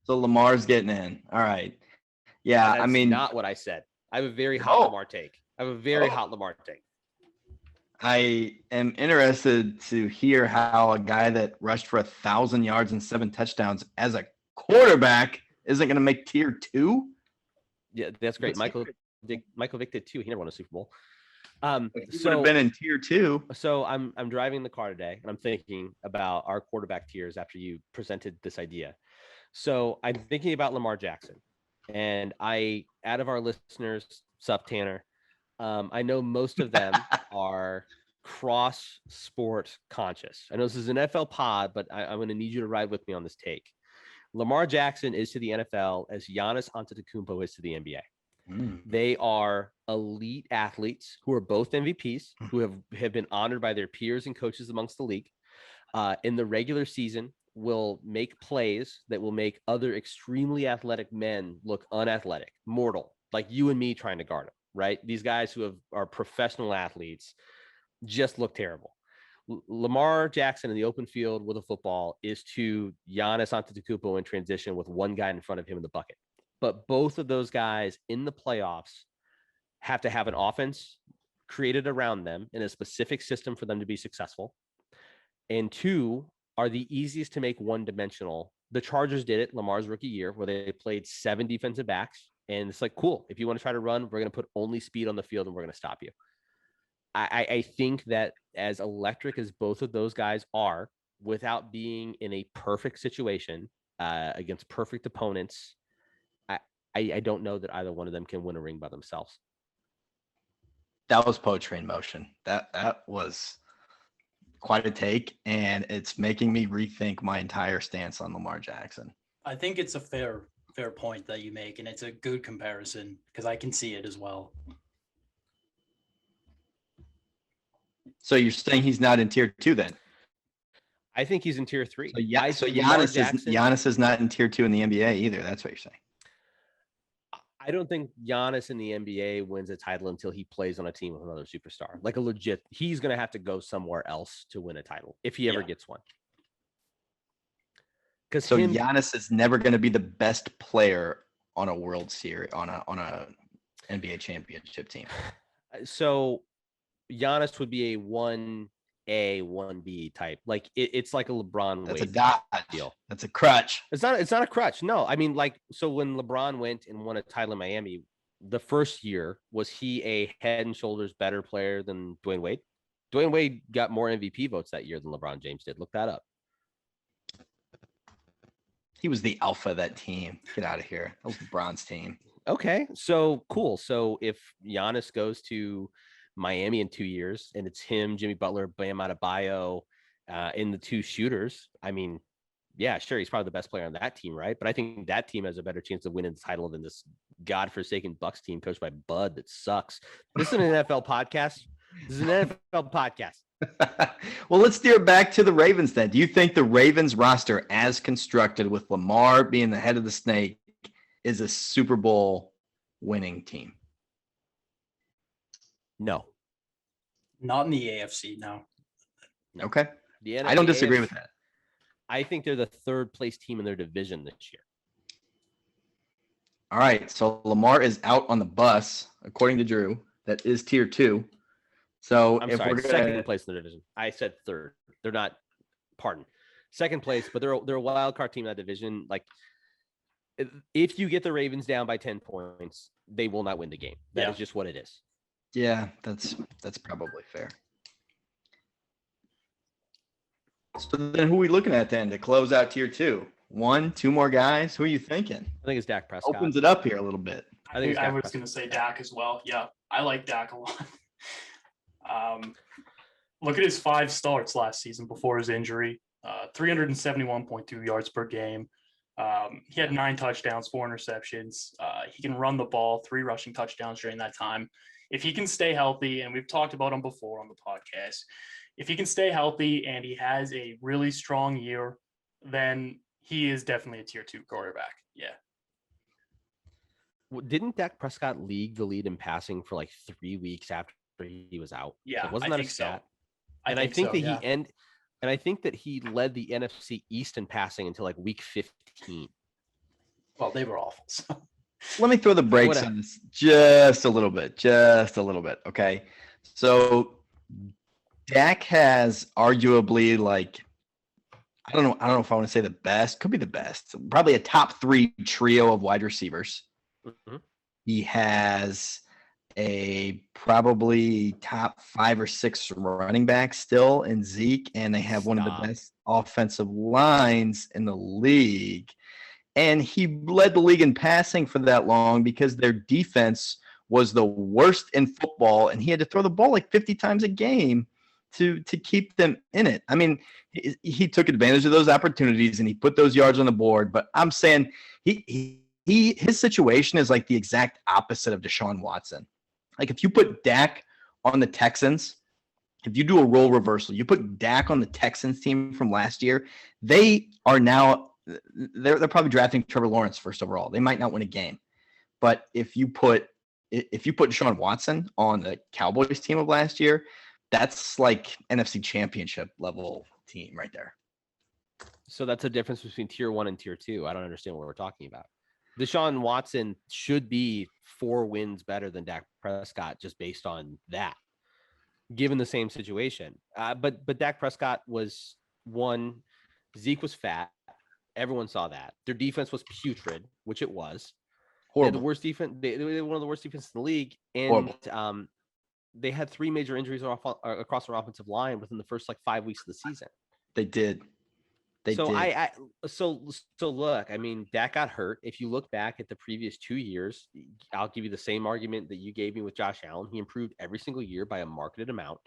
So Lamar's getting in. All right. Yeah, And I that's mean, not what I said. I have a very hot Lamar take. I am interested to hear how a guy that rushed for 1,000 yards and 7 touchdowns as a quarterback isn't going to make tier 2. Yeah, that's great. Michael Vick did too. He never won a Super Bowl. He would have been in tier 2. So I'm driving the car today, and I'm thinking about our quarterback tiers after you presented this idea. So I'm thinking about Lamar Jackson, and out of our listeners, sup Tanner, I know most of them are cross sport conscious. I know this is an NFL pod, but I'm going to need you to ride with me on this take. Lamar Jackson is to the NFL as Giannis Antetokounmpo is to the NBA. They are elite athletes who are both MVPs, who have been honored by their peers and coaches amongst the league. In the regular season, will make plays that will make other extremely athletic men look unathletic, mortal, like you and me trying to guard them, right? These guys who are professional athletes just look terrible. Lamar Jackson in the open field with a football is to Giannis Antetokounmpo in transition with one guy in front of him in the bucket. But both of those guys in the playoffs have to have an offense created around them in a specific system for them to be successful. And two, are the easiest to make one-dimensional. The Chargers did it Lamar's rookie year where they played 7 defensive backs. And it's like, cool, if you want to try to run, we're going to put only speed on the field and we're going to stop you. I think that as electric as both of those guys are, without being in a perfect situation against perfect opponents, I don't know that either one of them can win a ring by themselves. That was poetry in motion. That was quite a take, and it's making me rethink my entire stance on Lamar Jackson. I think it's a fair point that you make, and it's a good comparison because I can see it as well. So you're saying he's not in tier 2 then? I think he's in tier 3. So Giannis is not in tier 2 in the NBA either. That's what you're saying. I don't think Giannis in the NBA wins a title until he plays on a team with another superstar. Like a legit, he's going to have to go somewhere else to win a title if he ever gets one. So Giannis is never going to be the best player on a World Series, on a NBA championship team. So Giannis would be a 1A, 1B type. Like it's like a LeBron. That's a dodge deal. That's a crutch. It's not a crutch. No, I mean, like, so when LeBron went and won a title in Miami, the first year, was he a head and shoulders better player than Dwayne Wade? Dwayne Wade got more MVP votes that year than LeBron James did. Look that up. He was the alpha of that team. Get out of here. That was LeBron's team. Okay, so cool. So if Giannis goes to Miami in 2 years and it's him, Jimmy Butler, Bam Adebayo in the 2 shooters, I mean, yeah, sure, he's probably the best player on that team, right? But I think that team has a better chance of winning the title than this godforsaken Bucks team coached by Bud that sucks. This is an NFL podcast. This is an NFL podcast. Well, let's steer back to the Ravens then. Do you think the Ravens roster as constructed with Lamar being the head of the snake is a Super Bowl winning team? No. Not in the AFC, no. Okay. I don't disagree with that. I think they're the 3rd place team in their division this year. All right. So Lamar is out on the bus, according to Drew. That is tier 2. So I'm sorry, 2nd place in the division. I said 3rd. They're not, pardon, 2nd place, but they're a wild card team in that division. Like, if you get the Ravens down by 10 points, they will not win the game. That is just what it is. Yeah, that's probably fair. So then who are we looking at then to close out tier 2? 1, 2 more guys? Who are you thinking? I think it's Dak Prescott. Opens it up here a little bit. I was going to say Dak as well. Yeah, I like Dak a lot. Look at his 5 starts last season before his injury. 371.2 yards per game. He had 9 touchdowns, 4 interceptions. He can run the ball, 3 rushing touchdowns during that time. If he can stay healthy, and we've talked about him before on the podcast, if he can stay healthy and he has a really strong year, then he is definitely a tier 2 quarterback. Yeah. Didn't Dak Prescott lead the lead in passing for like 3 weeks after he was out? Yeah, like, wasn't that a stat? So. I think that he led the NFC East in passing until like week 15. Well, they were awful. So. Let me throw the brakes What- on this just a little bit. Just a little bit. Okay. So Dak has arguably like I don't know if I want to say the best, could be the best. Probably a top 3 trio of wide receivers. Mhm. He has a probably top 5 or 6 running backs still in Zeke, and they have one of Stop. the best offensive lines in the league. And he led the league in passing for that long because their defense was the worst in football, and he had to throw the ball like 50 times a game to keep them in it. I mean, he took advantage of those opportunities and he put those yards on the board. But I'm saying his situation is like the exact opposite of Deshaun Watson. Like if you put Dak on the Texans, if you do a role reversal, you put Dak on the Texans team from last year, they are now they're probably drafting Trevor Lawrence first overall. They might not win a game. But if you put Deshaun Watson on the Cowboys team of last year, that's like NFC Championship level team right there. So that's a difference between tier 1 and tier 2. I don't understand what we're talking about. Deshaun Watson should be 4 wins better than Dak Prescott just based on that, given the same situation. But Dak Prescott was one. Zeke was fat. Everyone saw that. Their defense was putrid, which it was. They had the Horrible. worst defense. They were one of the worst defenses in the league, and Horrible. they had 3 major injuries across their offensive line within the first like 5 weeks of the season. They did. They So did. so look, I mean, Dak got hurt. If you look back at the previous 2 years, I'll give you the same argument that you gave me with Josh Allen. He improved every single year by a marketed amount.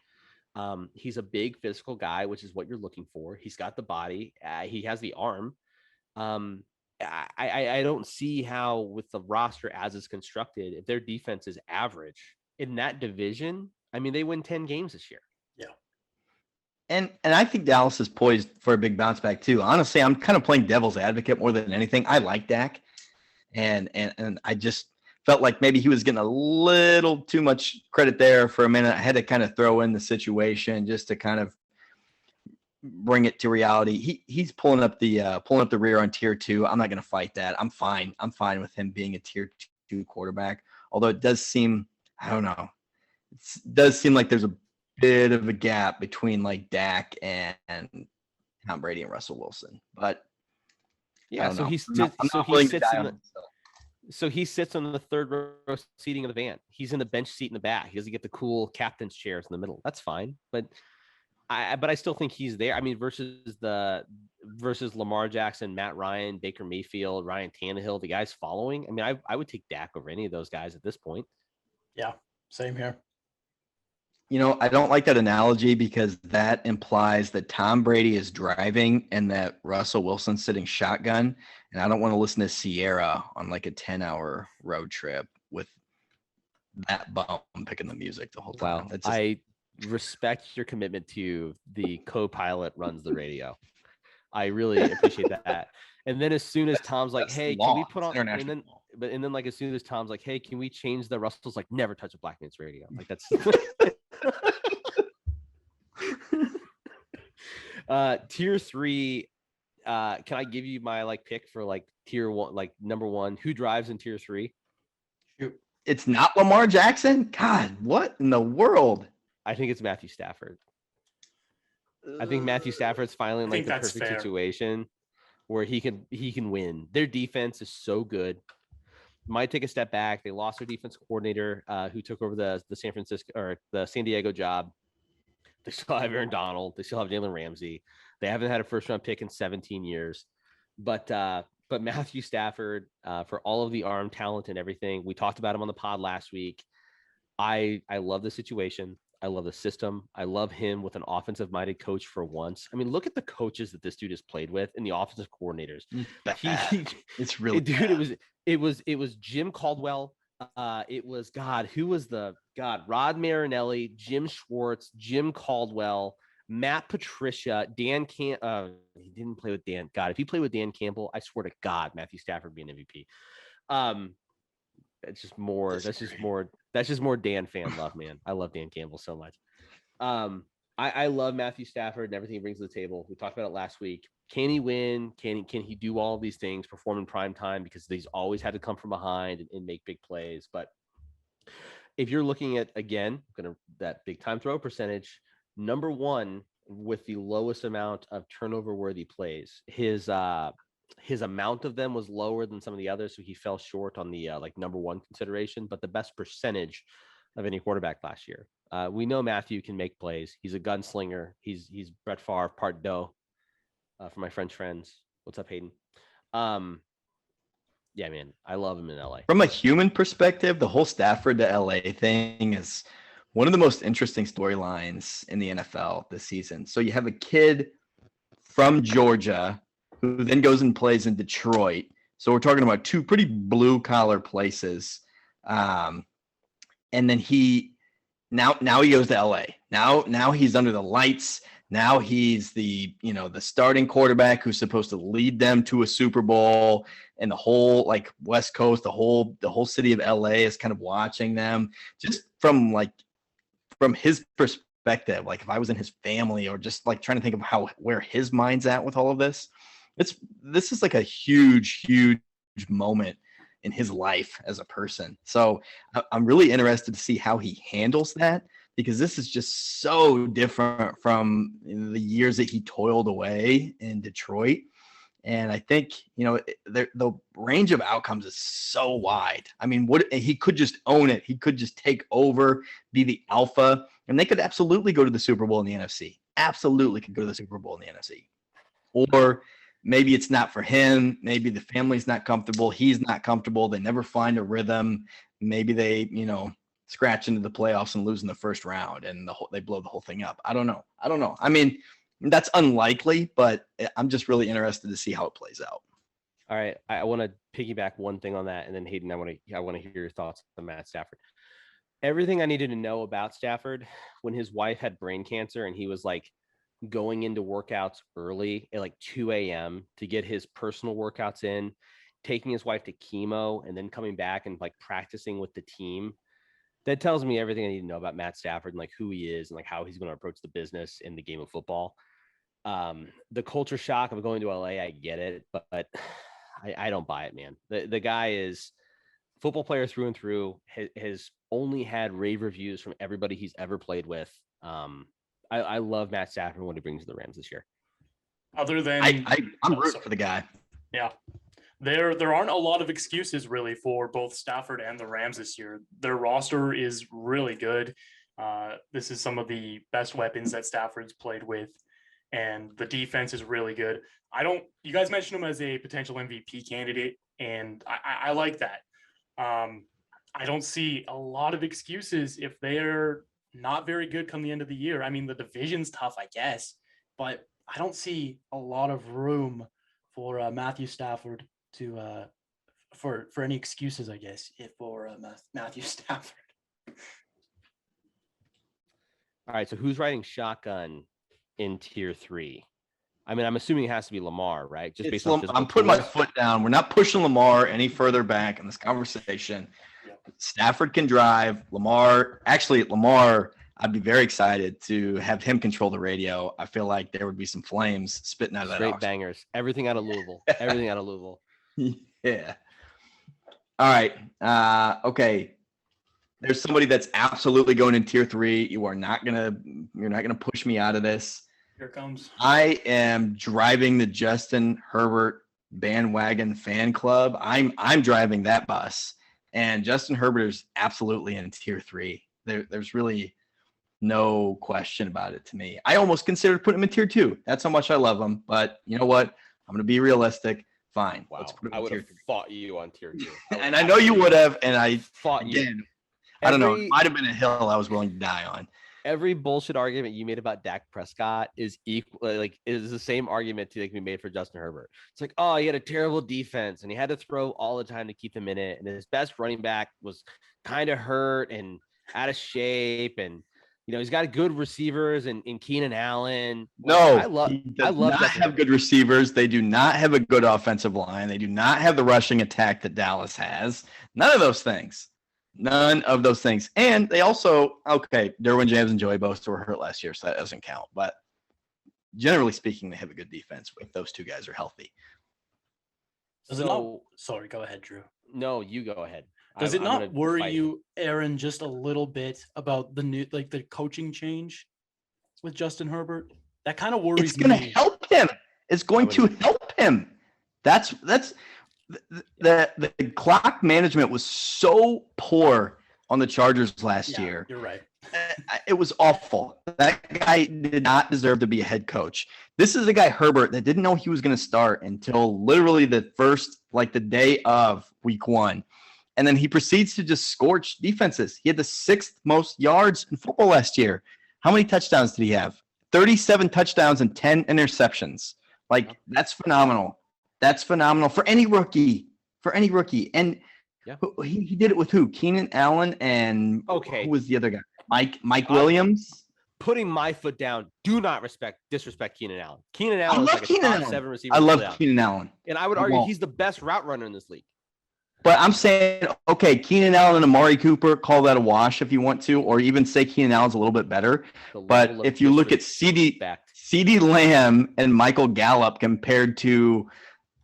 He's a big physical guy, which is what you're looking for. He's got the body. He has the arm. I don't see how with the roster as it's constructed, if their defense is average in that division, I mean, they win 10 games this year. And I think Dallas is poised for a big bounce back too. Honestly, I'm kind of playing devil's advocate more than anything. I like Dak, and I just felt like maybe he was getting a little too much credit there for a minute. I had to kind of throw in the situation just to kind of bring it to reality. He's pulling up the rear on tier 2. I'm not going to fight that. I'm fine. I'm fine with him being a tier 2 quarterback. Although it does seem, I don't know, it does seem like there's a bit of a gap between like Dak and Tom Brady and Russell Wilson. But Yeah, so he I'm not he willing to sits die in on the it, so. so he sits on the 3rd row seating of the van. He's in the bench seat in the back. He doesn't get the cool captain's chairs in the middle. That's fine, but I still think he's there. I mean, versus Lamar Jackson, Matt Ryan, Baker Mayfield, Ryan Tannehill, the guys following. I mean, I would take Dak over any of those guys at this point. Yeah, same here. You know, I don't like that analogy because that implies that Tom Brady is driving and that Russell Wilson's sitting shotgun. And I don't want to listen to Sierra on like a 10-hour road trip with that bum picking the music the whole time. Wow, That's just, I respect your commitment to the co-pilot runs the radio. I really appreciate that. And then as soon as Tom's like, that's "Hey, law. can we put It's on?" international And then, law. like as soon as Tom's like, "Hey, can we change the?" Russell's like, "Never touch a black man's radio." Like that's. Tier 3. Can I give you my like pick for like tier 1, like number 1? Who drives in tier 3? It's not Lamar Jackson? God, what in the world? I think it's Matthew Stafford. I think Matthew Stafford's finally in I like think the that's perfect fair. situation where he can win. Their defense is so good. Might take a step back. They lost their defense coordinator who took over the San Francisco or the San Diego job. They still have Aaron Donald. They still have Jalen Ramsey. They haven't had a first round pick in 17 years. But Matthew Stafford, for all of the arm talent and everything, we talked about him on the pod last week. I love the situation. I love the system. I love him with an offensive minded coach for once. I mean, look at the coaches that this dude has played with and the offensive coordinators. It's really Dude, bad. it was Jim Caldwell. It was Rod Marinelli, Jim Schwartz, Jim Caldwell, Matt Patricia, Dan he didn't play with Dan. God, if he played with Dan Campbell, I swear to God, Matthew Stafford would be an MVP. That's just more Dan fan love, man. I love Dan Campbell so much. I love Matthew Stafford and everything he brings to the table. We talked about it last week. Can he win? Can he do all of these things, perform in prime time? Because he's always had to come from behind and make big plays. But if you're looking at, again, that big time throw percentage, number one with the lowest amount of turnover worthy plays, his amount of them was lower than some of the others, so he fell short on the like number one consideration, but the best percentage of any quarterback last year. We know Matthew can make plays. He's a gunslinger. He's Brett Favre part deux, for my French friends. What's up, Hayden? Yeah, man, I love him in LA. From a human perspective, the whole Stafford to LA thing is one of the most interesting storylines in the NFL this season. So you have a kid from Georgia who then goes and plays in Detroit. So we're talking about two pretty blue collar places. And then now he goes to LA. Now he's under the lights. Now he's the starting quarterback who's supposed to lead them to a Super Bowl, and the whole like West Coast, the whole city of LA is kind of watching them just from his perspective. Like if I was in his family, or just like trying to think of where his mind's at with all of this. This is like a huge moment in his life as a person. So I'm really interested to see how he handles that, because this is just so different from the years that he toiled away in Detroit. And I think, the range of outcomes is so wide. I mean, he could just own it. He could just take over, be the alpha, and they could absolutely go to the Super Bowl in the NFC. Absolutely could go to the Super Bowl in the NFC. Or maybe it's not for him. Maybe the family's not comfortable. He's not comfortable. They never find a rhythm. Maybe they, scratch into the playoffs and lose in the first round, and they blow the whole thing up. I don't know. I mean, that's unlikely, but I'm just really interested to see how it plays out. All right, I want to piggyback one thing on that, and then Hayden, I want to hear your thoughts on Matt Stafford. Everything I needed to know about Stafford when his wife had brain cancer, and he was like going into workouts early at like 2 a.m. to get his personal workouts in, taking his wife to chemo, and then coming back and like practicing with the team. That tells me everything I need to know about Matt Stafford and like who he is and like how he's going to approach the business in the game of football. The culture shock of going to LA, I get it, but I don't buy it, man. The guy is football player through and through, has only had rave reviews from everybody he's ever played with. I love Matt Stafford and what he brings to the Rams this year. Other than I'm rooting for the guy. Yeah. There aren't a lot of excuses really for both Stafford and the Rams this year. Their roster is really good. This is some of the best weapons that Stafford's played with, and the defense is really good. You guys mentioned him as a potential MVP candidate, and I like that. I don't see a lot of excuses if they're not very good come the end of the year. I mean, the division's tough, I guess, but I don't see a lot of room for Matthew Stafford to for any excuses, I guess, for Matthew Stafford. All right, so who's riding shotgun in tier 3? I mean, I'm assuming it has to be Lamar, right? Just based on I'm putting my foot down. We're not pushing Lamar any further back in this conversation. Yep. Stafford can drive. Lamar, I'd be very excited to have him control the radio. I feel like there would be some flames spitting out of that. Straight bangers. Everything out of Louisville. Everything out of Louisville. Yeah. All right. Okay. There's somebody that's absolutely going in tier 3. You're not gonna push me out of this. Here it comes. I am driving the Justin Herbert bandwagon fan club. I'm driving that bus, and Justin Herbert is absolutely in tier 3. There's really no question about it to me. I almost considered putting him in tier 2. That's how much I love him. But you know what? I'm going to be realistic. Fine. Wow. Let's put him I in would tier have 3. fought you on tier 2. And I know you would have. And I fought you. Again, I don't know. It might have been a hill I was willing to die on. Every bullshit argument you made about Dak Prescott is is the same argument that can be made for Justin Herbert. It's like, oh, he had a terrible defense and he had to throw all the time to keep them in it. And his best running back was kind of hurt and out of shape. And, he's got good receivers in Keenan Allen. No, I love not have good receivers. They do not have a good offensive line. They do not have the rushing attack that Dallas has. None of those things. And they also, Derwin James and Joey Bosa were hurt last year, so that doesn't count. But generally speaking, they have a good defense if those two guys are healthy. Does it not? So Sorry, go ahead, Drew. no, you go ahead. Does I'm it not gonna worry fight you, Aaron, just a little bit about the coaching change with Justin Herbert? That kind of worries It's going to me. help him. It's going to help him. That's the clock management was so poor on the Chargers last year. You're right. It was awful. That guy did not deserve to be a head coach. This is a guy, Herbert, that didn't know he was going to start until literally the day of week 1. And then he proceeds to just scorch defenses. He had the 6th most yards in football last year. How many touchdowns did he have? 37 touchdowns and 10 interceptions. That's phenomenal. That's phenomenal for any rookie. And he did it with who? Keenan Allen and who was the other guy? Mike Williams. Putting my foot down. Do not disrespect Keenan Allen. Keenan Allen is love like a Keenan top Allen. 7 receiver. I love Keenan Allen. And I would argue he's the best route runner in this league. But I'm saying, okay, Keenan Allen and Amari Cooper, call that a wash if you want to, or even say Keenan Allen's a little bit better. But if you look at CeeDee Lamb and Michael Gallup compared to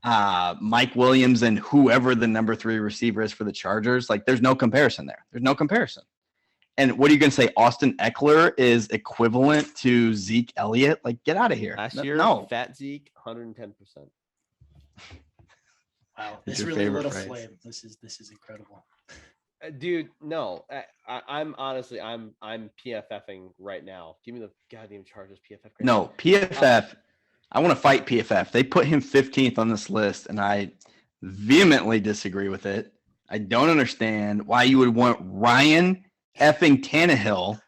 Mike Williams and whoever the number 3 receiver is for the Chargers, there's no comparison there. There's no comparison. And what are you going to say? Austin Eckler is equivalent to Zeke Elliott? Get out of here. Last year, Fat Zeke, 110%. Wow, It's this your really lit a favorite flame. This is incredible. Dude, no, I'm honestly, I'm PFFing right now. Give me the goddamn Chargers PFF. No, PFF. I want to fight PFF. They put him 15th on this list, and I vehemently disagree with it. I don't understand why you would want Ryan effing Tannehill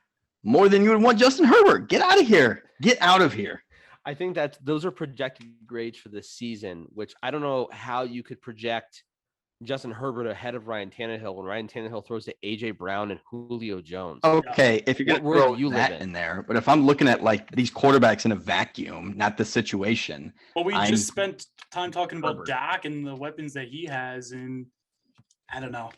more than you would want Justin Herbert. Get out of here. Get out of here. I think that those are projected grades for this season, which I don't know how you could project Justin Herbert ahead of Ryan Tannehill when Ryan Tannehill throws to AJ Brown and Julio Jones. Okay, if you're going to throw you that in there, but if I'm looking at these quarterbacks in a vacuum, not the situation. Well, we I'm just spent time talking about Herbert. Dak and the weapons that he has, and I don't know.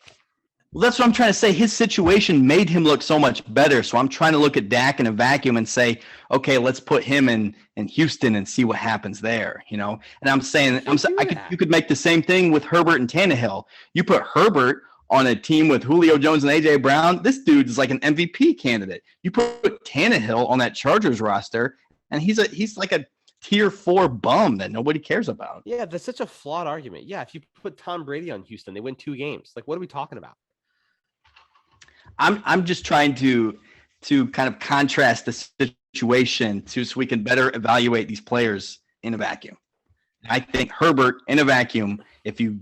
Well, that's what I'm trying to say. His situation made him look so much better. So I'm trying to look at Dak in a vacuum and say, okay, let's put him in Houston and see what happens there, And I'm saying, you could make the same thing with Herbert and Tannehill. You put Herbert on a team with Julio Jones and AJ Brown. This dude is like an MVP candidate. You put Tannehill on that Chargers roster, and he's like a tier 4 bum that nobody cares about. Yeah, that's such a flawed argument. Yeah, if you put Tom Brady on Houston, they win 2 games. What are we talking about? I'm just trying to kind of contrast the situation so we can better evaluate these players in a vacuum. I think Herbert in a vacuum, if you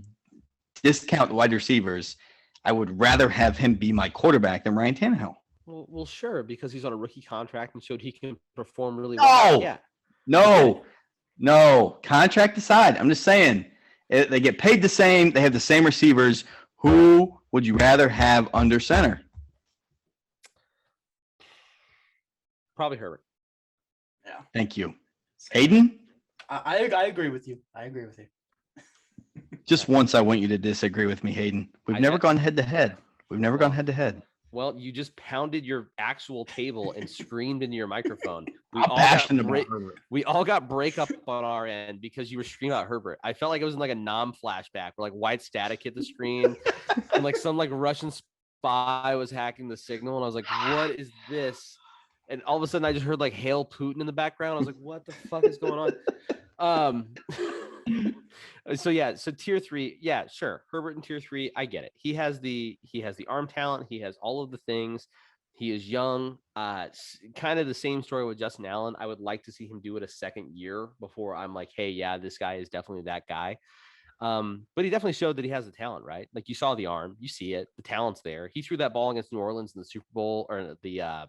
discount the wide receivers, I would rather have him be my quarterback than Ryan Tannehill. Well, sure, because he's on a rookie contract and showed he can perform really well. Yeah. No. Contract aside, I'm just saying they get paid the same. They have the same receivers. Who would you rather have under center? Probably Herbert. Yeah. Thank you. Hayden? I agree with you. Just once I want you to disagree with me, Hayden. We've never gone head to head. Well, you just pounded your actual table and screamed into your microphone. We all got breakup on our end because you were screaming out Herbert. I felt like it was in a Nom flashback where white static hit the screen and some Russian spy was hacking the signal. And I was like, what is this? And all of a sudden I just heard Hail Putin in the background. I was like, what the fuck is going on? So tier 3, yeah, sure. Herbert in tier 3, I get it. He has the arm talent, he has all of the things. He is young. Kind of the same story with Justin Allen. I would like to see him do it a second year before I'm like, hey, yeah, this guy is definitely that guy. But he definitely showed that he has the talent, right? You saw the arm, you see it, the talent's there. He threw that ball against New Orleans in the Super Bowl or the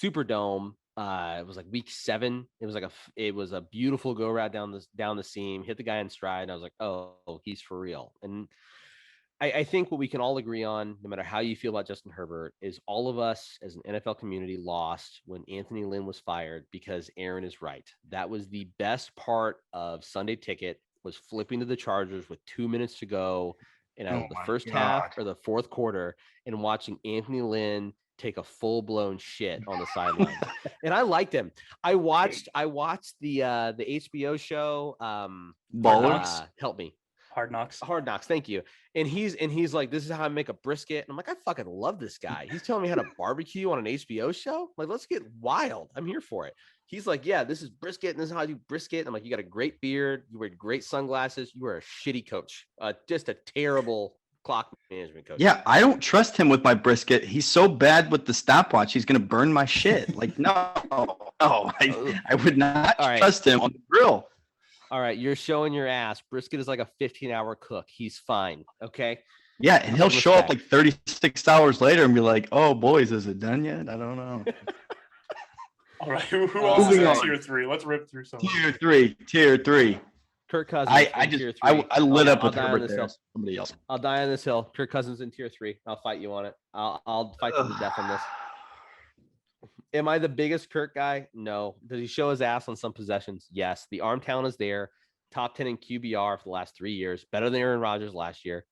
Superdome. It was week 7. It was a beautiful go route down the seam, hit the guy in stride. And I was like, oh, he's for real. And I think what we can all agree on, no matter how you feel about Justin Herbert, is all of us as an NFL community lost when Anthony Lynn was fired, because Aaron is right. That was the best part of Sunday Ticket, was flipping to the Chargers with 2 minutes to go in the first half or the fourth quarter and watching Anthony Lynn take a full-blown shit on the sidelines. And I liked him. I watched the HBO show Ballers. help me. Hard Knocks. Hard Knocks, thank you. And he's like, this is how I make a brisket. And I'm like, I fucking love this guy. He's telling me how to barbecue on an HBO show. Like, let's get wild. I'm here for it. He's like, yeah, this is brisket, and this is how I do brisket. And I'm like, you got a great beard, you wear great sunglasses, you are a shitty coach. Just a terrible clock management coach. Yeah, I don't trust him with my brisket. He's so bad with the stopwatch. He's gonna burn my shit. Like, no, I would not All right. trust him on the grill. All right, you're showing your ass. Brisket is like a 15-hour cook. He's fine. Okay. Yeah, and he'll show up Respect. like 36 hours later and be like, "Oh, boys, is it done yet? I don't know." All right, who else is Moving in on. tier 3? Let's rip through some. Tier three. Kirk Cousins. I in tier just three. I lit up I'll with die on Herbert this there. hill. Somebody else. I'll die on this hill. Kirk Cousins in tier 3. I'll fight you on it. I'll fight to the death on this. Am I the biggest Kirk guy? No. Does he show his ass on some possessions? Yes. The arm talent is there. Top 10 in QBR for the last 3 years. Better than Aaron Rodgers last year.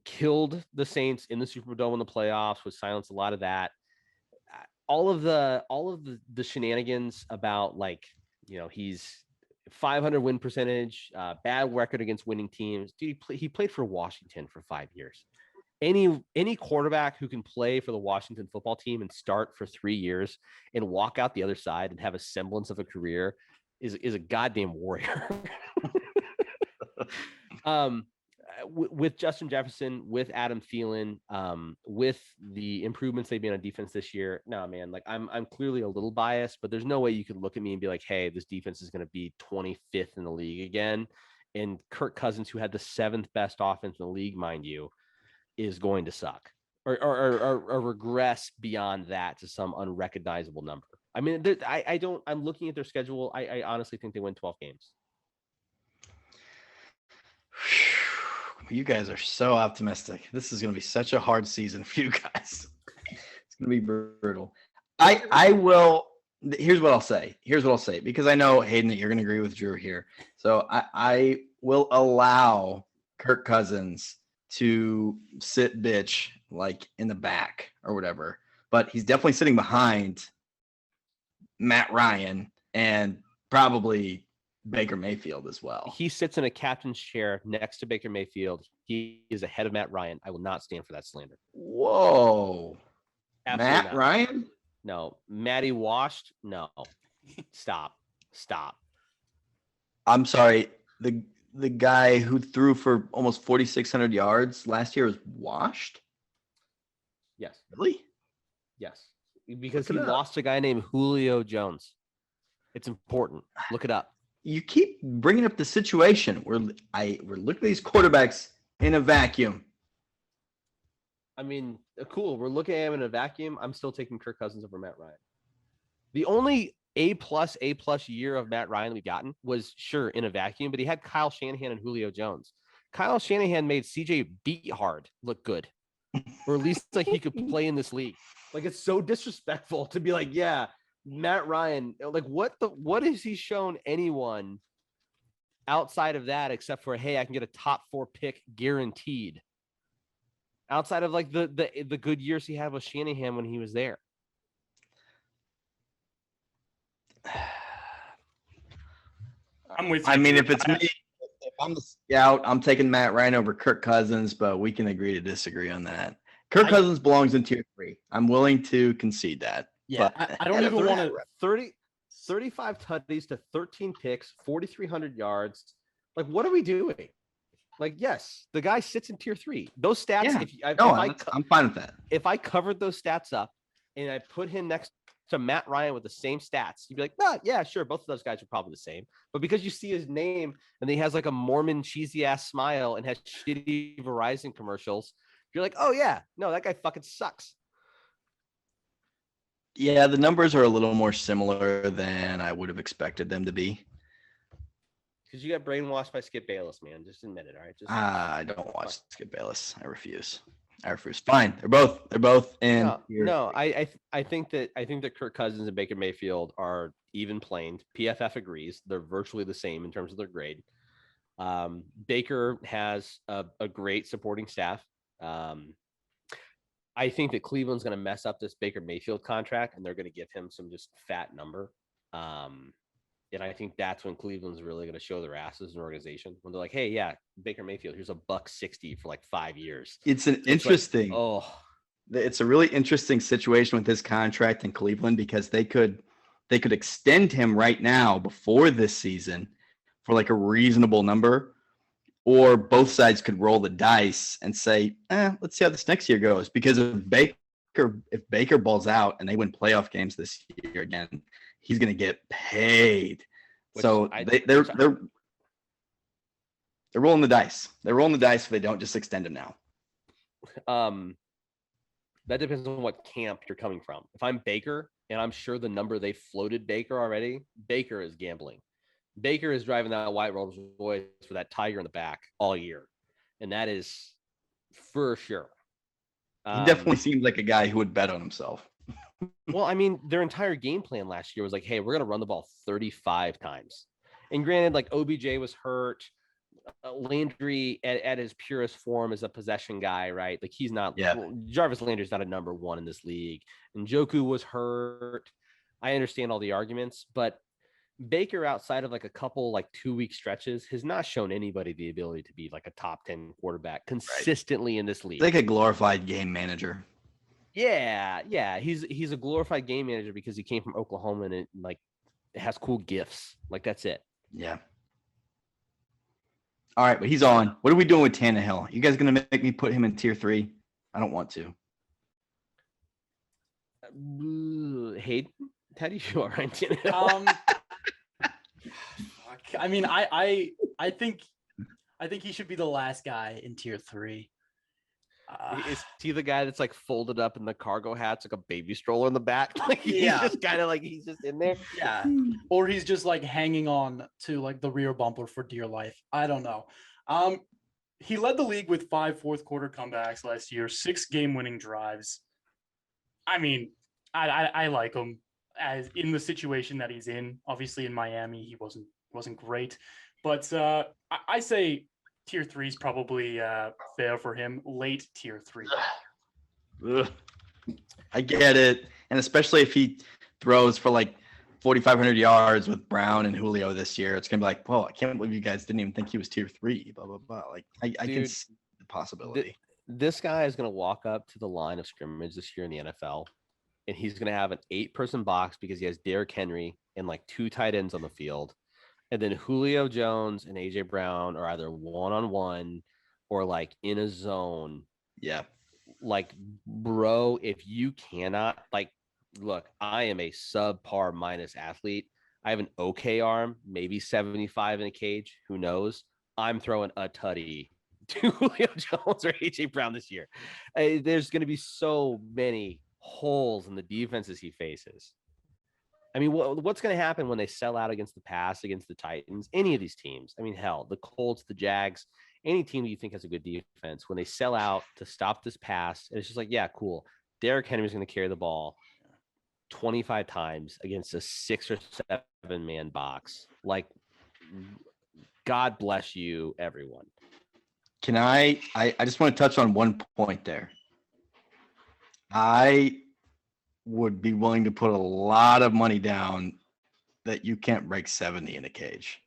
Killed the Saints in the Superdome in the playoffs, which silenced a lot of that. All of the shenanigans about, like, you know, he's 500 win percentage, bad record against winning teams. Dude, he played for Washington for 5 years. Any quarterback who can play for the Washington football team and start for 3 years and walk out the other side and have a semblance of a career is a goddamn warrior. With Justin Jefferson, with Adam Thielen, with the improvements they've made on defense this year, no, man, like I'm clearly a little biased, but there's no way you could look at me and be like, hey, this defense is going to be 25th in the league again. And Kirk Cousins, who had the 7th best offense in the league, mind you, is going to suck or regress beyond that to some unrecognizable number. I mean, I'm looking at their schedule. I honestly think they win 12 games. You guys are so optimistic. This is going to be such a hard season for you guys. It's going to be brutal. I will. Here's what I'll say. Because I know, Hayden, that you're going to agree with Drew here. So I will allow Kirk Cousins to sit bitch like in the back or whatever. But he's definitely sitting behind Matt Ryan and probably Baker Mayfield as well. He sits in a captain's chair next to Baker Mayfield. He is ahead of Matt Ryan. I will not stand for that slander. Whoa. Absolutely Matt not. Ryan? No. Matty washed? No. Stop. I'm sorry. The guy who threw for almost 4,600 yards last year was washed? Yes. Really? Yes. Because Look he it up. lost a guy named Julio Jones. It's important. Look it up. You keep bringing up the situation where we're looking at these quarterbacks in a vacuum. I mean, cool. We're looking at him in a vacuum. I'm still taking Kirk Cousins over Matt Ryan. The only A+ year of Matt Ryan we've gotten was, sure, in a vacuum, but he had Kyle Shanahan and Julio Jones. Kyle Shanahan made CJ Beathard look good, or at least like he could play in this league. Like, it's so disrespectful to be like, yeah, Matt Ryan, like what has he shown anyone outside of that except for, hey, I can get a top 4 pick guaranteed? Outside of like the good years he had with Shanahan when he was there. I'm with you. I mean, Drew. if it's me, if I'm the scout, I'm taking Matt Ryan over Kirk Cousins, but we can agree to disagree on that. Kirk Cousins belongs in tier 3. I'm willing to concede that. Yeah, But I don't even want to. 35 tutties to 13 picks, 4,300 yards. Like, what are we doing? Like, yes, the guy sits in tier 3. Those stats, Yeah. I'm fine with that. if I covered those stats up and I put him next to Matt Ryan with the same stats, you'd be like, oh, yeah, sure, both of those guys are probably the same. But because you see his name and he has like a Mormon cheesy ass smile and has shitty Verizon commercials, you're like, oh yeah, no, that guy fucking sucks. Yeah, the numbers are a little more similar than I would have expected them to be. Because you got brainwashed by Skip Bayless, man. Just admit it, all right? Just I don't watch Skip Bayless. I refuse. Fine. They're both in. No. I think that Kirk Cousins and Baker Mayfield are even planed. PFF agrees. They're virtually the same in terms of their grade. Baker has a great supporting staff. I think that Cleveland's going to mess up this Baker Mayfield contract, and they're going to give him some just fat number. And I think that's when Cleveland's really going to show their asses as an organization when they're like, "Hey, yeah, Baker Mayfield, here's $160 for like 5 years." It's an It's interesting. Like, oh, It's a really interesting situation with his contract in Cleveland because they could extend him right now before this season for like a reasonable number, or both sides could roll the dice and say, let's see how this next year goes. Because if Baker balls out and they win playoff games this year again, he's going to get paid. So they're rolling the dice. They're rolling the dice if they don't just extend him now. that depends on what camp you're coming from. If I'm Baker, and I'm sure the number they floated Baker already, Baker is gambling. Baker is driving that white Rolls Royce for that tiger in the back all year, and that is for sure. He definitely seems like a guy who would bet on himself. Well, I mean, their entire game plan last year was like, hey, we're going to run the ball 35 times. And granted, like OBJ was hurt. Landry at his purest form is a possession guy, right? Like he's not, Jarvis Landry's not a number one in this league. And Njoku was hurt. I understand all the arguments, but Baker, outside of like a couple like 2-week stretches, has not shown anybody the ability to be like a top 10 quarterback consistently in this league. Like a glorified game manager. Yeah. He's a glorified game manager because he came from Oklahoma and it like it has cool gifts. Like that's it. Yeah. All right, but he's on. What are we doing with Tannehill? You guys gonna make me put him in tier 3? I don't want to. Hayden, how do you feel, Ryan Tannehill? I mean, I think he should be the last guy in tier 3. Is he the guy that's like folded up in the cargo hats, like a baby stroller in the back? Like he's just kind of like he's just in there. Yeah. Or he's just like hanging on to like the rear bumper for dear life. I don't know. He led the league with 5 fourth quarter comebacks last year, 6 game-winning drives. I mean, I like him as in the situation that he's in. Obviously in Miami, he wasn't great, but I say tier 3 is probably fair for him. Late tier 3. Ugh. I get it, and especially if he throws for like 4,500 yards with Brown and Julio this year, it's gonna be like, whoa, I can't believe you guys didn't even think he was tier 3. Blah blah blah. Like I can see the possibility. This guy is gonna walk up to the line of scrimmage this year in the NFL, and he's gonna have an 8-person box because he has Derrick Henry and like 2 tight ends on the field. And then Julio Jones and AJ Brown are either one-on-one or like in a zone. Yeah. Like, bro, if you cannot, like, look, I am a subpar minus athlete. I have an okay arm, maybe 75 in a cage. Who knows? I'm throwing a tutty to Julio Jones or AJ Brown this year. There's going to be so many holes in the defenses he faces. I mean, what's going to happen when they sell out against the pass, against the Titans, any of these teams? I mean, hell, the Colts, the Jags, any team that you think has a good defense, when they sell out to stop this pass, and it's just like, yeah, cool. Derrick Henry's going to carry the ball 25 times against a 6 or 7 man box. Like, God bless you, everyone. Can I just want to touch on one point there. I would be willing to put a lot of money down that you can't break 70 in a cage.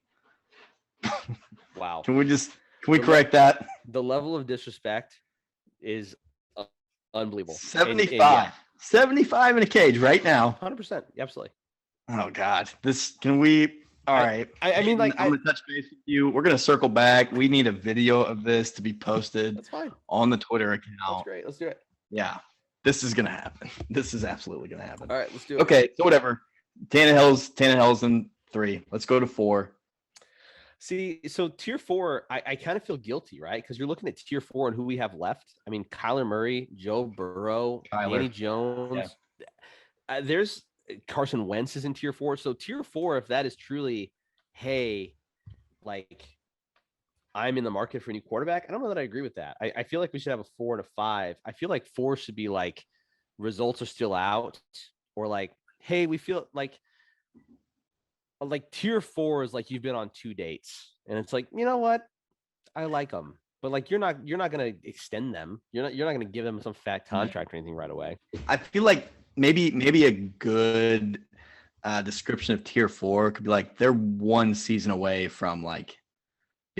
Wow. Can we correct that? The level of disrespect is unbelievable. 75. 75 in a cage right now. 100%. Absolutely. Oh God. All right. I mean, like, I'm gonna touch base with you. We're gonna circle back. We need a video of this to be posted that's fine. on the Twitter account. That's great. Let's do it. Yeah. This is gonna happen. This is absolutely gonna happen. All right, let's do it. Okay, so whatever. Tannehill's in 3. Let's go to 4. See, so tier 4, I kind of feel guilty, right? Because you're looking at tier 4 and who we have left. I mean, Kyler Murray, Joe Burrow, Danny Jones. Yeah. There's Carson Wentz is in tier 4. So tier 4, if that is truly, hey, like I'm in the market for a new quarterback, I don't know that I agree with that. I feel like we should have a 4 and a 5. I feel like 4 should be like results are still out, or like, hey, we feel like tier 4 is like you've been on 2 dates and it's like, you know what? I like them. But like you're not going to extend them. You're not going to give them some fat contract or anything right away. I feel like maybe a good description of tier 4 could be like they're one season away from like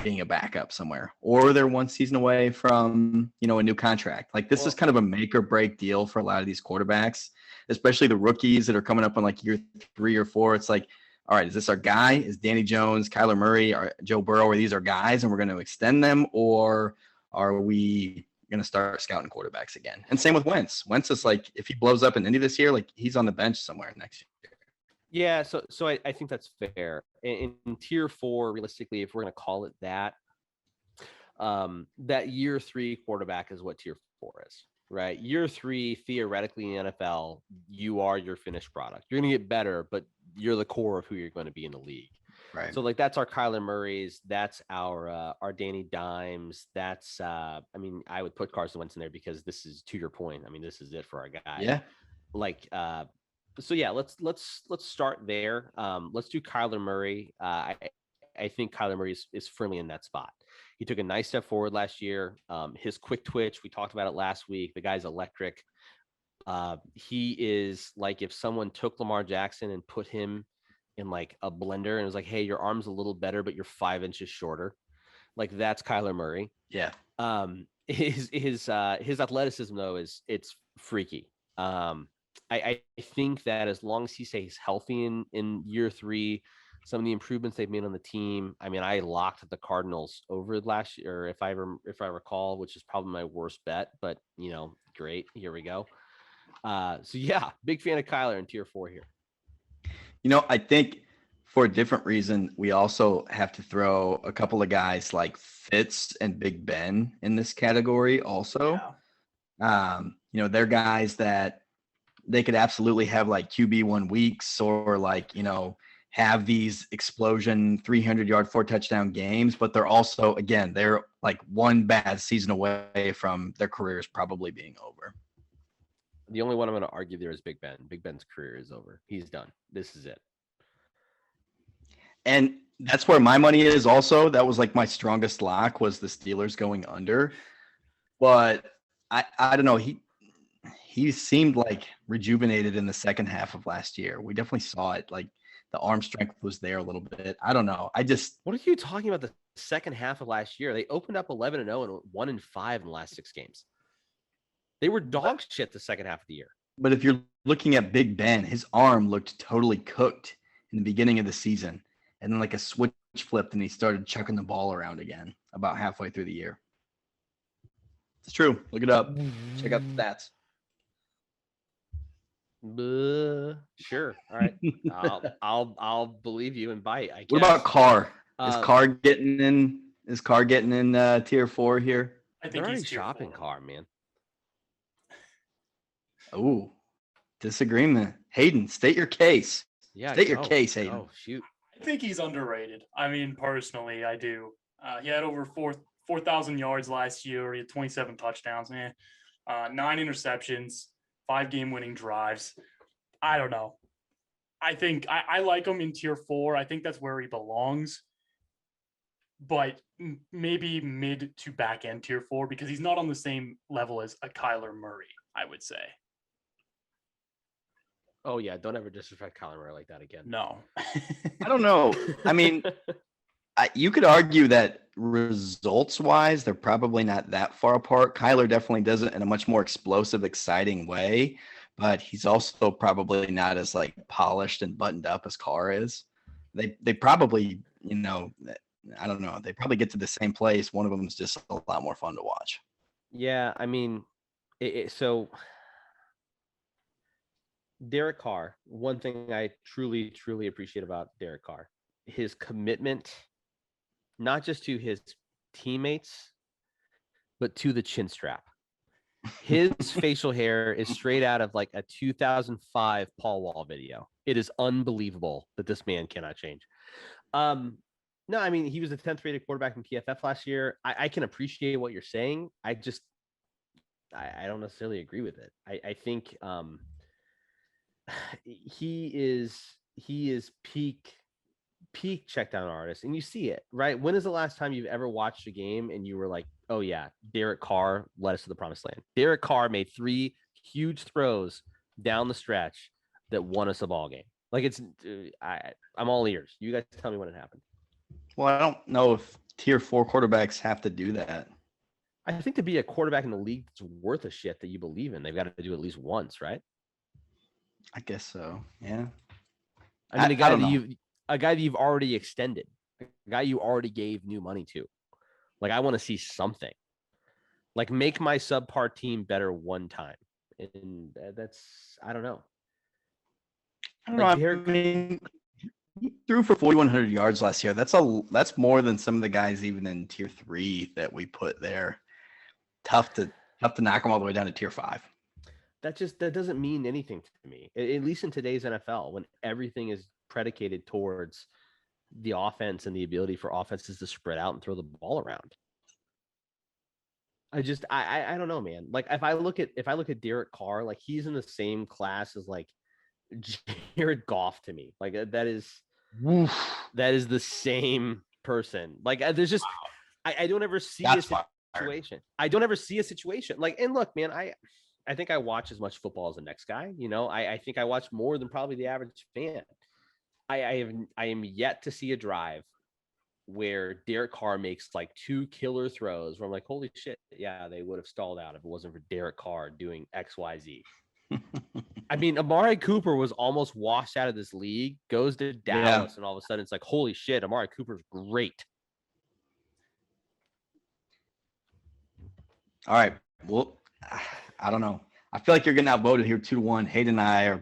being a backup somewhere, or they're one season away from, you know, a new contract. Like this is kind of a make or break deal for a lot of these quarterbacks, especially the rookies that are coming up on like year 3 or 4. It's like, all right, is this our guy? Is Danny Jones, Kyler Murray, or Joe Burrow, are these our guys and we're going to extend them, or are we going to start scouting quarterbacks again? And same with Wentz. Wentz is like, if he blows up in Indy this year, like he's on the bench somewhere next year. Yeah, so I think that's fair. In tier 4, realistically, if we're going to call it that, that year 3 quarterback is what tier 4 is, right? Year 3, theoretically in the NFL, you are your finished product. You're going to get better, but you're the core of who you're going to be in the league. Right. So like that's our Kyler Murray's, that's our Danny Dimes. That's I mean, I would put Carson Wentz in there because this is, to your point, I mean, this is it for our guy. Yeah. Like so yeah, let's start there. Let's do Kyler Murray. I think Kyler Murray is firmly in that spot. He took a nice step forward last year. His quick twitch, we talked about it last week. The guy's electric. He is like if someone took Lamar Jackson and put him in like a blender and was like, hey, your arm's a little better, but you're 5 inches shorter. Like that's Kyler Murray. Yeah. His athleticism though it's freaky. I think that as long as he stays healthy in year 3, some of the improvements they've made on the team. I mean, I locked the Cardinals over last year, if I recall, which is probably my worst bet. But you know, great. Here we go. So yeah, big fan of Kyler in tier 4 here. You know, I think for a different reason, we also have to throw a couple of guys like Fitz and Big Ben in this category also. Yeah. You know, they're guys that they could absolutely have like QB1 weeks, or like, you know, have these explosion 300-yard 4-touchdown games, but they're also, again, they're like one bad season away from their careers probably being over. The only one I'm going to argue there is Big Ben. Big Ben's career is over. He's done. This is it. And that's where my money is also. That was like my strongest lock, was the Steelers going under. But I don't know. He seemed like rejuvenated in the second half of last year. We definitely saw it. Like the arm strength was there a little bit. I don't know. What are you talking about? The second half of last year, they opened up 11-0 and 1-5 in the last 6 games. They were dog shit the second half of the year. But if you're looking at Big Ben, his arm looked totally cooked in the beginning of the season. And then like a switch flipped and he started chucking the ball around again about halfway through the year. It's true. Look it up. Check out the stats. Sure. All right. I'll believe you and bite. I guess. What about Carr? Is Carr getting in? Is Carr getting in tier 4 here? I They're think already he's tier shopping 4. car, man. Oh, disagreement. Hayden, state your case. Yeah. State your case, Hayden. Oh, shoot. I think he's underrated. I mean, personally, I do. He had over 4,000 yards last year. He had 27 touchdowns, man. 9 interceptions, 5 game-winning drives. I don't know. I think I like him in tier 4. I think that's where he belongs. But maybe mid to back end tier 4, because he's not on the same level as a Kyler Murray, I would say. Oh, yeah. Don't ever disrespect Kyler Murray like that again. No. I don't know. I mean, you could argue that results-wise, they're probably not that far apart. Kyler definitely does it in a much more explosive, exciting way, but he's also probably not as like polished and buttoned up as Carr is. They probably, you know, I don't know. They probably get to the same place. One of them is just a lot more fun to watch. Yeah. I mean, so Derek Carr, one thing I truly, truly appreciate about Derek Carr, his commitment, not just to his teammates, but to the chin strap. His facial hair is straight out of like a 2005 Paul Wall video. It is unbelievable that this man cannot change. No, I mean, he was the 10th rated quarterback in PFF last year. I can appreciate what you're saying. I don't necessarily agree with it. I think he is peak peak check down artist, and you see it, right? When is the last time you've ever watched a game and you were like, oh yeah, Derek Carr led us to the promised land. Derek Carr made 3 huge throws down the stretch that won us a ball game. Like it's, I'm all ears. You guys tell me when it happened. Well, I don't know if tier 4 quarterbacks have to do that. I think to be a quarterback in the league that's worth a shit that you believe in, they've got to do at least once, right? I guess so. Yeah. I mean, I don't know. a guy that you've already extended, a guy you already gave new money to. Like, I want to see something. Like, make my subpar team better one time, and that's I don't know. I don't Like, know. Derek- I mean, he threw for 4,100 yards last year. That's more than some of the guys even in tier 3 that we put there. Tough to knock them all the way down to tier 5. That doesn't mean anything to me. At least in today's NFL, when everything is predicated towards the offense and the ability for offenses to spread out and throw the ball around. I don't know, man. Like if I look at Derek Carr, like he's in the same class as like Jared Goff to me. Like that is the same person. Like there's just I don't ever see a situation. I don't ever see a situation. Like, and look, man, I think I watch as much football as the next guy. You know, I think I watch more than probably the average fan. I am yet to see a drive where Derek Carr makes like 2 killer throws where I'm like, holy shit, yeah, they would have stalled out if it wasn't for Derek Carr doing XYZ. I mean, Amari Cooper was almost washed out of this league, goes to Dallas, and all of a sudden it's like, holy shit, Amari Cooper's great. All right. Well, I don't know. I feel like you're getting outvoted here 2-1. Hayden and I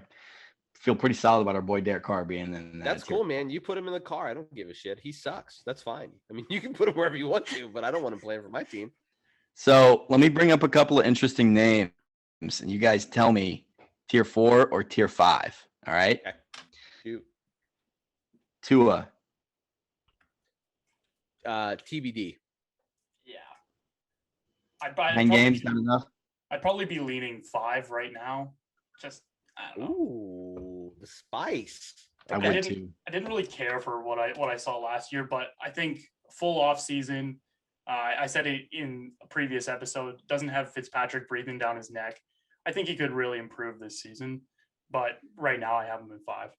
feel pretty solid about our boy Derek Carr being in that. That's cool, man. You put him in the car. I don't give a shit. He sucks. That's fine. I mean, you can put him wherever you want to, but I don't want him playing for my team. So let me bring up a couple of interesting names, and you guys tell me tier 4 or tier 5. All right. Okay. Shoot. Tua. TBD. Yeah. 9 games, not enough. I'd probably be leaning 5 right now. Just I don't know. Ooh, the spice. I Okay. would too. I didn't really care for what I saw last year, but I think full off season. I said it in a previous episode. Doesn't have Fitzpatrick breathing down his neck. I think he could really improve this season, but right now I have him in 5.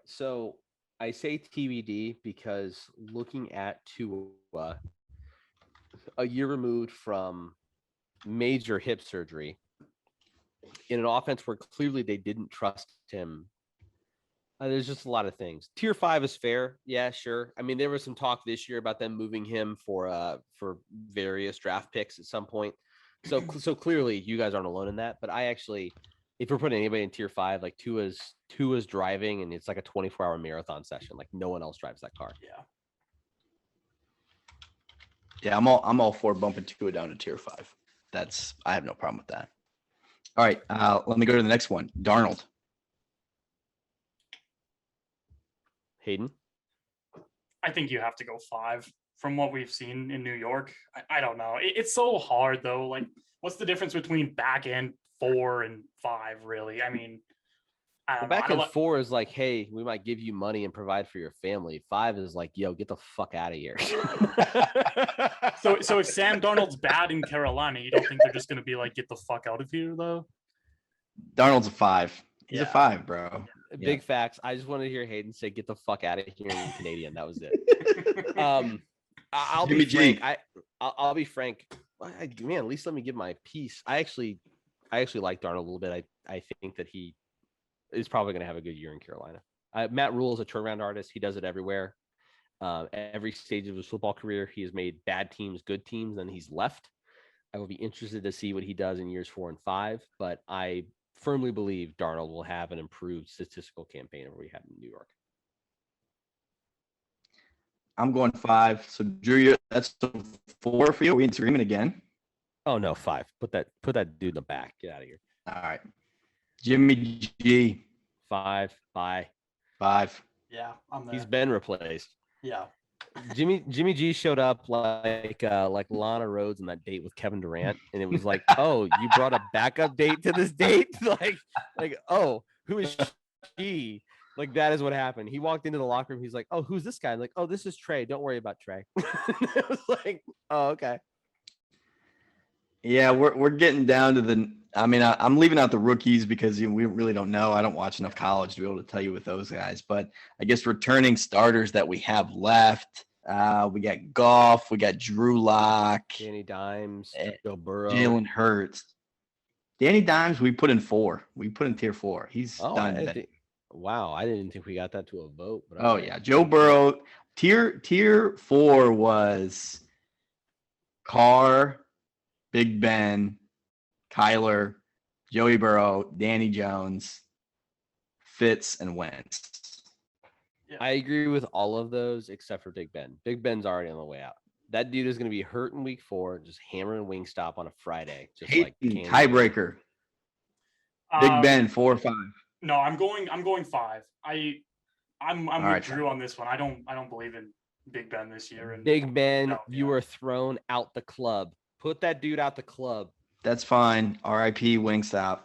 So I say TBD because looking at Tua, a year removed from major hip surgery, in an offense where clearly they didn't trust him. There's just a lot of things. Tier 5 is fair. Yeah, sure. I mean, there was some talk this year about them moving him for various draft picks at some point. So clearly you guys aren't alone in that. But I actually, if we're putting anybody in tier 5, like Tua's driving and it's like a 24-hour marathon session. Like no one else drives that car. Yeah. Yeah, I'm all for bumping Tua down to tier 5. I have no problem with that. All right, let me go to the next one. Darnold. Hayden? I think you have to go 5 from what we've seen in New York. I don't know. It's so hard though. Like, what's the difference between back end 4 and 5? Really? I mean, I don't know. Back in 4 is like, hey, we might give you money and provide for your family. 5 is like, yo, get the fuck out of here. So if Sam Darnold's bad in Carolina, you don't think they're just going to be like, get the fuck out of here though? Darnold's a 5. He's a Yeah. 5, bro. Big facts. I just wanted to hear Hayden say, get the fuck out of here in Canadian. That was it. I'll be Jimmy frank. G. I'll be frank. Man, at least let me give my piece. I actually like Darnold a little bit. I think that he is probably going to have a good year in Carolina. Matt Rule is a turnaround artist. He does it everywhere. Every stage of his football career, he has made bad teams good teams, and he's left. I will be interested to see what he does in years 4 and 5, but I firmly believe Darnold will have an improved statistical campaign over what he had in New York. I'm going 5. So Drew, that's 4 for you. Are we in agreement again? Oh no, 5. Put that dude in the back. Get out of here. All right. Jimmy G. 5. Bye. 5. Yeah, I'm there. He's been replaced. Yeah. Jimmy G showed up like Lana Rhodes on that date with Kevin Durant, and it was like, oh, you brought a backup date to this date, like, oh, who is she? Like that is what happened. He walked into the locker room. He's like, "Oh, who's this guy?" I'm like, "Oh, this is Trey. Don't worry about Trey." It was like, "Oh, okay." Yeah, we're getting down to the. I mean, I'm leaving out the rookies because we really don't know. I don't watch enough college to be able to tell you with those guys. But I guess returning starters that we have left, we got Goff, we got Drew Lock, Danny Dimes, Eh, Joe Burrow. Jalen Hurts, Danny Dimes. We put in 4. We put in tier 4. He's Oh, done today. wow. I didn't think we got that to a vote. But Oh okay. yeah, Joe Burrow. Tier 4 was Carr, Big Ben, Kyler, Joey Burrow, Danny Jones, Fitz, and Wentz. I agree with all of those except for Big Ben. Big Ben's already on the way out. That dude is going to be hurt in week 4, just hammering Wingstop on a Friday. Just like Hayden, Kansas. tiebreaker. Big Ben, 4 or 5. No, I'm going 5. I'm with right. Drew on this one. I don't believe in Big Ben this year. And Big Ben, No, you yeah. were thrown out the club. Put that dude out the club. That's fine. R.I.P. Wingstop.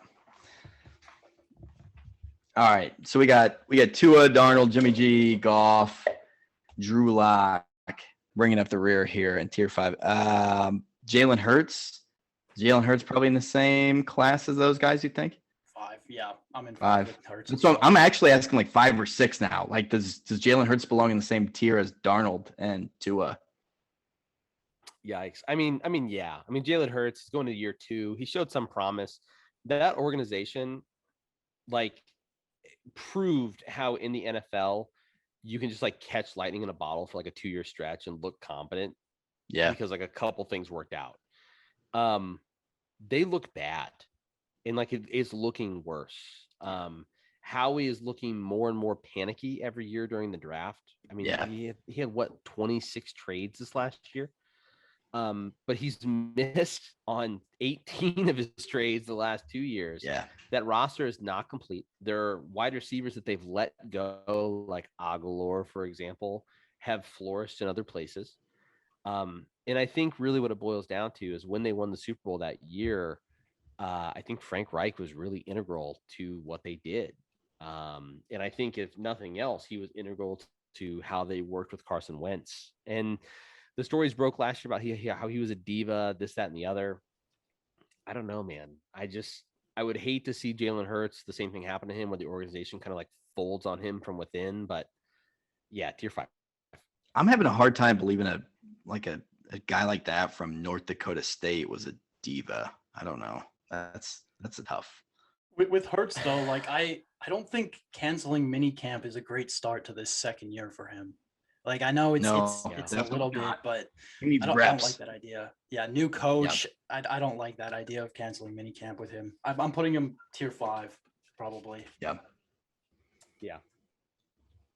All right, so we got Tua, Darnold, Jimmy G, Goff, Drew Lock, bringing up the rear here in tier 5. Jalen Hurts. Jalen Hurts probably in the same class as those guys. You think? 5. Yeah, I'm in 5. with Hurts. And so I'm actually asking like 5 or 6 now. Like, does Jalen Hurts belong in the same tier as Darnold and Tua? Yikes. I mean, yeah. I mean, Jalen Hurts is going to year 2. He showed some promise. That organization, like, proved how in the NFL you can just like catch lightning in a bottle for like a 2-year stretch and look competent. Yeah. Because like a couple things worked out. They look bad, and like it is looking worse. Howie is looking more and more panicky every year during the draft. I mean, Yeah. he had what, 26 trades this last year. But he's missed on 18 of his trades the last 2 years. Yeah. That roster is not complete. There are wide receivers that they've let go, like Aguilar, for example, have flourished in other places. And I think really what it boils down to is when they won the Super Bowl that year, I think Frank Reich was really integral to what they did. And I think if nothing else, he was integral to how they worked with Carson Wentz. And the stories broke last year about how he was a diva, this, that, and the other. I don't know, man. I would hate to see Jalen Hurts, the same thing happen to him where the organization kind of like folds on him from within. But yeah, tier 5. I'm having a hard time believing a guy like that from North Dakota State was a diva. I don't know. That's a tough. With Hurts though, like I don't think canceling mini camp is a great start to this second year for him. Like I know it's No, a definitely little bit, not. but He needs I don't reps. like that idea. Yeah, new coach. I don't like that idea of canceling mini camp with him. I'm putting him tier 5 probably. Yeah.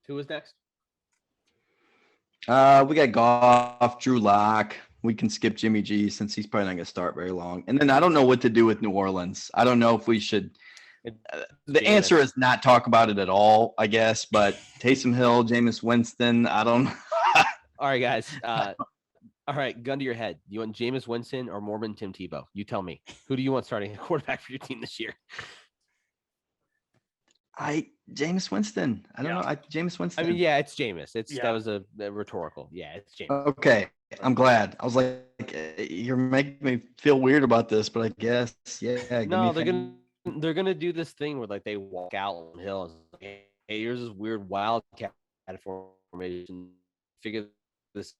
Who was next? We got Goff, Drew Lock. We can skip Jimmy G since he's probably not going to start very long. And then I don't know what to do with New Orleans. I don't know if we should. The answer is not talk about it at all, I guess. But Taysom Hill, Jameis Winston, I don't. All right, guys. All right, gun to your head. You want Jameis Winston or Mormon Tim Tebow? You tell me. Who do you want starting a quarterback for your team this year? Jameis Winston. I don't know. Jameis Winston. I mean, yeah, it's Jameis. Yeah. That was a rhetorical. Yeah, it's Jameis. Okay. I'm glad. I was like, you're making me feel weird about this, but I guess, yeah. No, they're gonna do this thing where like they walk out on Hill and say, hey, here's this weird wildcat formation. Figure this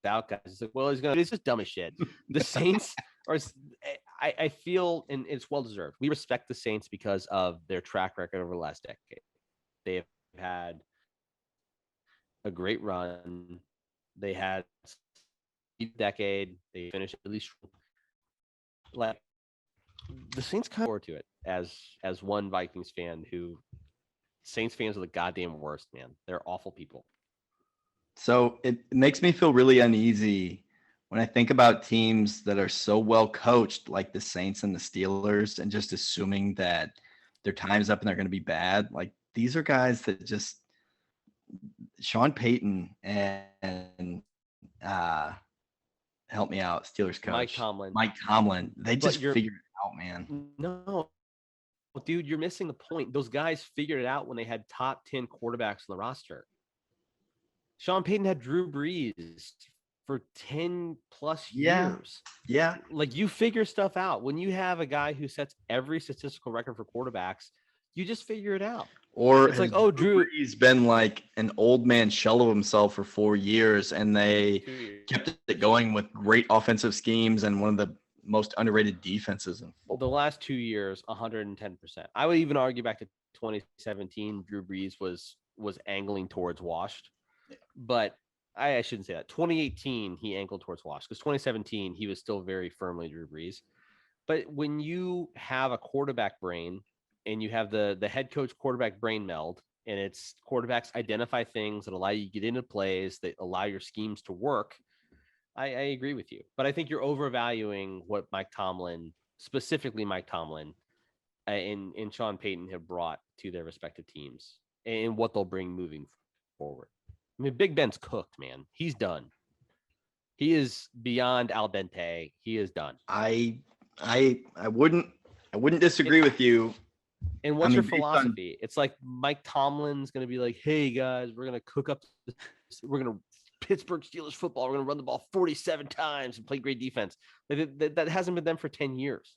out, guys. It's like, well, it's just dumb as shit. The Saints are. I feel, and it's well deserved. We respect the Saints because of their track record over the last decade. They have had a great run. They had a decade. They finished at least like the Saints come forward to it as one Vikings fan who Saints fans are the goddamn worst, man. They're awful people. So it makes me feel really uneasy when I think about teams that are so well coached, like the Saints and the Steelers, and just assuming that their time's up and they're going to be bad. Like these are guys that just Sean Payton and help me out, Steelers coach Mike Tomlin. They just figured it out, man. No, dude, you're missing the point. Those guys figured it out when they had top 10 quarterbacks on the roster. Sean Payton had Drew Brees for 10 plus Yeah. years. Yeah. Like, you figure stuff out. When you have a guy who sets every statistical record for quarterbacks, you just figure it out. Or It's like, has oh, Drew. Brees been like an old man shell of himself for 4 years, and they 2 years. kept it going with great offensive schemes and one of the most underrated defenses in The football. last 2 years, 110%. I would even argue back to 2017, Drew Brees was angling towards washed. But I shouldn't say that. 2018, he angled towards washed, because 2017, he was still very firmly Drew Brees. But when you have a quarterback brain and you have the head coach quarterback brain meld, and it's quarterbacks identify things that allow you to get into plays that allow your schemes to work, I agree with you. But I think you're overvaluing what specifically Mike Tomlin and Sean Payton have brought to their respective teams and what they'll bring moving forward. I mean, Big Ben's cooked, man. He's done. He is beyond al dente. He is done. I wouldn't disagree with you. And what's your based on- philosophy? It's like Mike Tomlin's going to be like, hey, guys, we're going to cook up. We're going to Pittsburgh Steelers football. We're going to run the ball 47 times and play great defense. That hasn't been them for 10 years.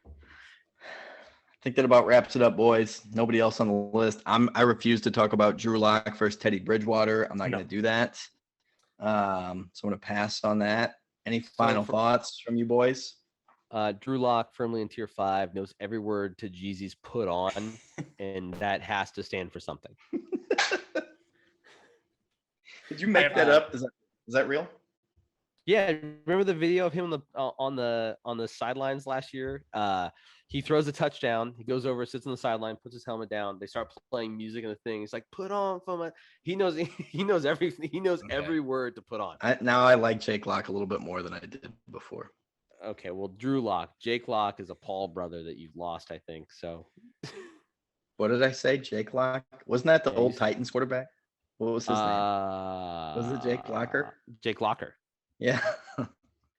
I think that about wraps it up, boys. Nobody else on the list. I refuse to talk about Drew Lock versus Teddy Bridgewater. I'm not No. going to do that. So I'm going to pass on that. Any final thoughts from you boys? Drew Lock, firmly in tier 5, knows every word to Jeezy's put on, and that has to stand for something. Did you make that up? Is that real? Yeah, remember the video of him on the sidelines last year? He throws a touchdown. He goes over, sits on the sideline, puts his helmet down. They start playing music and the thing. He's like, "Put on for my." He knows everything. He knows Okay. every word to put on. Now I like Jake Lock a little bit more than I did before. Okay, well, Drew Lock, Jake Lock is a Paul brother that you've lost, I think. So What did I say? Jake Lock? Wasn't that the Yeah, old he's- Titans quarterback? What was his name? Was it Jake Locker? Jake Locker. Yeah.